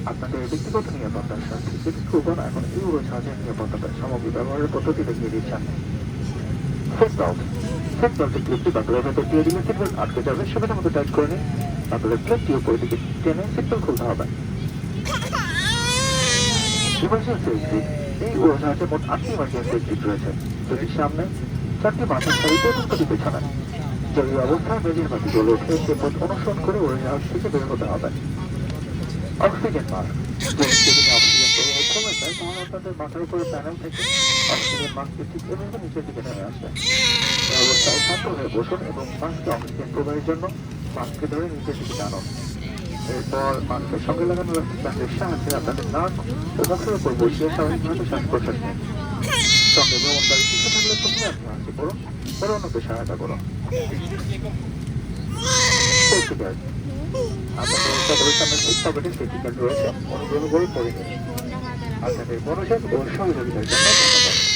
আপনাদের ব্যক্তিগত নিরাপত্তার স্বার্থে চিকিৎসকগণ এখন এই উড়োজাহাজের নিরাপত্তার সামগ্রী ব্যবহারের পদ্ধতি দেখিয়ে দিচ্ছেন। সিটবেল্টের ক্লিপটি বাংলার ভেতর দিয়ে দিলে সিটবেল্ট আটকে যাবে, সেখানে মতো টাইট করে নিন। আপনাদের ক্লিপটি উপরের দিকে টেনে সিটবেল্ট খুলতে হবে। Emergency exit. এই উড়োজাহাজে মোট 8টি ইমার্জেন্সি এক্সিট রয়েছে, দুটি সামনে, 4টি মাথার সারিতে এবং 2টি পেছনে। জরুরি অবস্থায় মেঝের বাতি জ্বলে উঠে সে পথ অনুসরণ করে উড়োজাহাজ থেকে বের হতে হবে। Oxygen mask. যদি অক্সিজেন প্রবাহ কমে যায় তাহলে আপনাদের মাথার উপরে প্যানেল থেকে অক্সিজেন মাস্কটি ঠিক এভাবে নিচের দিকে নেমে আসবে। এই অবস্থায় শান্ত হয়ে বসুন এবং মাস্কে অক্সিজেন প্রবাহের জন্য মাস্ককে ধরে নিচের দিকে টানুন। এরপর মাস্কের সঙ্গে লাগানো ইলাস্টিক ব্যান্ডের সাহায্যে আপনাদের নাক ও মুখের উপর বসিয়ে স্বাভাবিকভাবে শ্বাস প্রশ্বাস নিন। সঙ্গে ভ্রমণকারী শিশু থাকলে প্রথমে আপনি হাসি করুন, পরে অন্যকে সহায়তা করুন। Safety guard. আপনাদের সকলের সামনে ঠিক পকেটে সেফটি গার্ড রয়েছে, অনুগ্রহ করে পড়ে নিন। আপনাদের মনোযোগ ও সহযোগিতার জন্য ধন্যবাদ।